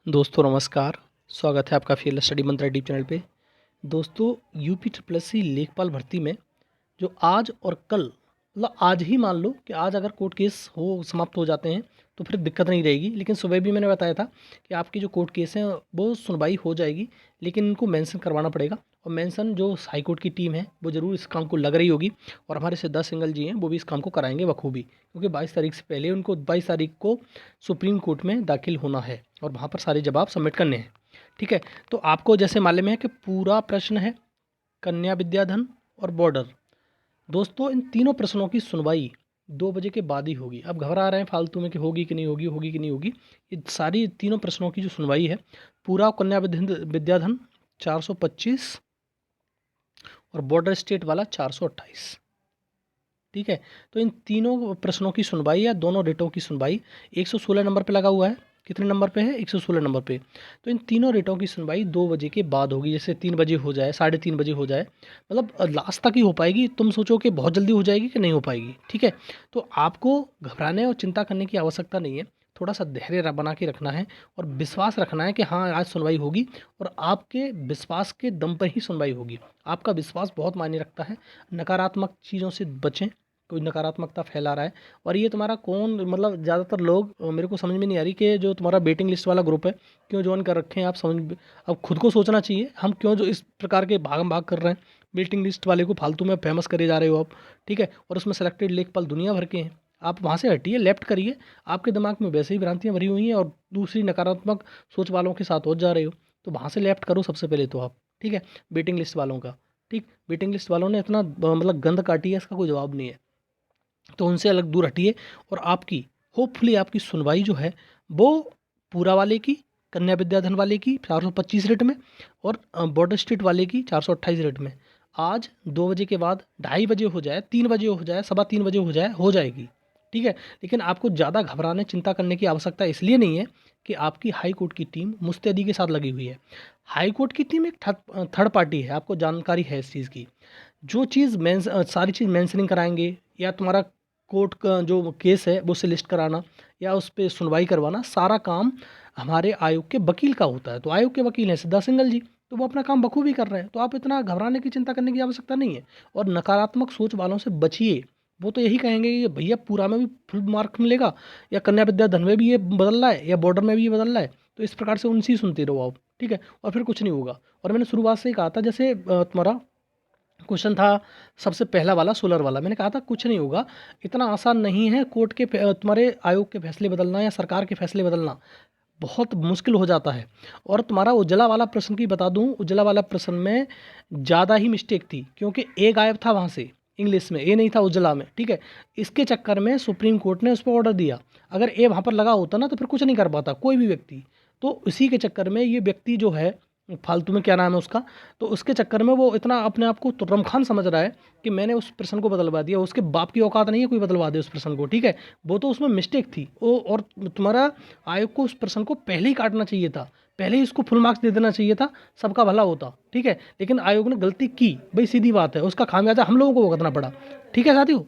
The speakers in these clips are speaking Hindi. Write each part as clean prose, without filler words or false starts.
दोस्तों नमस्कार। स्वागत है आपका फील्ड स्टडी मंत्रा यूट्यूब चैनल पे। दोस्तों यूपी ट्रिपल एस सी लेखपाल भर्ती में जो आज और कल मतलब आज ही मान लो कि आज अगर कोर्ट केस हो समाप्त हो जाते हैं तो फिर दिक्कत नहीं रहेगी, लेकिन सुबह भी मैंने बताया था कि आपकी जो कोर्ट केस हैं वो सुनवाई हो जाएगी, लेकिन इनको मेंशन करवाना पड़ेगा। और मेंशन जो हाई कोर्ट की टीम है वो ज़रूर इस काम को लग रही होगी, और हमारे सिद्धार्थ सिंघल जी हैं वो भी इस काम को कराएंगे बखूबी, क्योंकि 22 तारीख से पहले उनको 22 तारीख को सुप्रीम कोर्ट में दाखिल होना है और वहाँ पर सारे जवाब सबमिट करने हैं। ठीक है, तो आपको जैसे मालूम है कि पूरा प्रश्न है कन्या विद्याधन और बॉर्डर। दोस्तों इन तीनों प्रश्नों की सुनवाई 2 बजे के बाद ही होगी। अब घबरा रहे हैं फालतू में कि होगी कि नहीं होगी, होगी कि नहीं होगी। ये सारी तीनों प्रश्नों की जो सुनवाई है, पूरा कन्या विद्याधन 425 और बॉर्डर स्टेट वाला 428। ठीक है, तो इन तीनों प्रश्नों की सुनवाई या दोनों रेटों की सुनवाई 116 नंबर पे लगा हुआ है। कितने नंबर पे है? 116 नंबर पे। तो इन तीनों रेटों की सुनवाई 2 बजे के बाद होगी, जैसे 3 बजे हो जाए, 3:30 बजे हो जाए, मतलब लास्ट तक ही हो पाएगी। तुम सोचो कि बहुत जल्दी हो जाएगी कि नहीं हो पाएगी। ठीक है, तो आपको घबराने और चिंता करने की आवश्यकता नहीं है। थोड़ा सा धैर्य बना के रखना है और विश्वास रखना है कि हाँ आज सुनवाई होगी, और आपके विश्वास के दम पर ही सुनवाई होगी। आपका विश्वास बहुत मायने रखता है। नकारात्मक चीज़ों से बचें, कोई नकारात्मकता फैला रहा है। और ये तुम्हारा कौन, मतलब ज़्यादातर लोग मेरे को समझ में नहीं आ रही कि जो तुम्हारा वेटिंग लिस्ट वाला ग्रुप है क्यों ज्वाइन कर रखे हैं आप। अब खुद को सोचना चाहिए, हम क्यों जो इस प्रकार के भागम भाग कर रहे हैं। वेटिंग लिस्ट वाले को फालतू में फेमस करे जा रहे हो आप। ठीक है, और उसमें सेलेक्टेड लेखपाल दुनिया भर के हैं। आप वहाँ से हटिए, लेफ्ट करिए। आपके दिमाग में वैसे ही भ्रांतियाँ भरी हुई हैं और दूसरी नकारात्मक सोच वालों के साथ हो जा रहे हो, तो वहाँ से लेफ्ट करो सबसे पहले तो आप। ठीक है, वेटिंग लिस्ट वालों का। ठीक, वेटिंग लिस्ट वालों ने इतना मतलब गंद काटी है, इसका कोई जवाब नहीं है। तो उनसे अलग दूर हटिए, और आपकी होपफुली आपकी सुनवाई जो है वो पूरा वाले की, कन्या विद्याधन वाले की 425 रेट में, और बॉर्डर स्टेट वाले की 428 रेट में आज 2 बजे के बाद 2:30 बजे हो जाए, 3 बजे हो जाए, 3:15 बजे हो जाए, हो जाएगी। ठीक है, लेकिन आपको ज़्यादा घबराने चिंता करने की आवश्यकता इसलिए नहीं है कि आपकी हाई कोर्ट की टीम मुस्तैदी के साथ लगी हुई है। हाई कोर्ट की टीम एक थर्ड पार्टी है, आपको जानकारी है इस चीज़ की। जो चीज़ सारी चीज़ मेंशनिंग कराएंगे, या तुम्हारा कोर्ट का जो केस है वो से लिस्ट कराना, या उस पे सुनवाई करवाना, सारा काम हमारे आयोग के वकील का होता है। तो आयोग के वकील हैं सिद्धार्थ सिंघल जी, तो वो अपना काम बखूबी कर रहे हैं। तो आप इतना घबराने की चिंता करने की आवश्यकता नहीं है, और नकारात्मक सोच वालों से बचिए। वो तो यही कहेंगे कि भैया पूरा में भी फुल मार्क मिलेगा, या कन्या विद्याधन में भी ये बदल रहा है, या बॉर्डर में भी ये बदल रहा है। तो इस प्रकार से उनसे ही सुनते रहो आप। ठीक है, और फिर कुछ नहीं होगा। और मैंने शुरुआत से ही कहा था, जैसे तुम्हारा क्वेश्चन था सबसे पहला वाला सोलर वाला, मैंने कहा था कुछ नहीं होगा। इतना आसान नहीं है कोर्ट के तुम्हारे आयोग के फैसले बदलना या सरकार के फैसले बदलना, बहुत मुश्किल हो जाता है। और तुम्हारा उज्ज्वला वाला प्रश्न की बता दूं, उज्ज्वला वाला प्रश्न में ज़्यादा ही मिस्टेक थी, क्योंकि ए गायब था वहाँ से, इंग्लिश में ए नहीं था उज्ज्वला में। ठीक है, इसके चक्कर में सुप्रीम कोर्ट ने उस पर ऑर्डर दिया। अगर ए वहाँ पर लगा होता ना तो फिर कुछ नहीं कर पाता कोई भी व्यक्ति। तो इसी के चक्कर में ये व्यक्ति जो है फालतू में, क्या नाम है उसका, तो उसके चक्कर में वो इतना अपने आप को तुर्रम खान समझ रहा है कि मैंने उस प्रश्न को बदलवा दिया। उसके बाप की औकात नहीं है कोई बदलवा दे उस प्रश्न को। ठीक है, वो तो उसमें मिस्टेक थी वो, और तुम्हारा आयोग को उस प्रश्न को पहले ही काटना चाहिए था, पहले ही इसको फुल मार्क्स दे देना चाहिए था, सबका भला होता। ठीक है, लेकिन आयोग ने गलती की, भाई सीधी बात है, उसका खामियाजा हम लोगों को भुगतना पड़ा। ठीक है साथियों,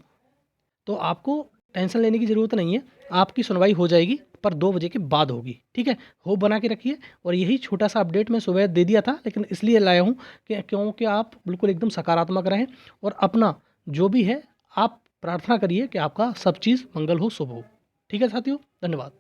तो आपको टेंशन लेने की ज़रूरत नहीं है। आपकी सुनवाई हो जाएगी, पर 2 बजे के बाद होगी। ठीक है, होप बना के रखिए। और यही छोटा सा अपडेट मैं सुबह दे दिया था, लेकिन इसलिए लाया हूँ कि क्योंकि आप बिल्कुल एकदम सकारात्मक रहें, और अपना जो भी है आप प्रार्थना करिए कि आपका सब चीज़ मंगल हो, शुभ हो। ठीक है साथियों, धन्यवाद।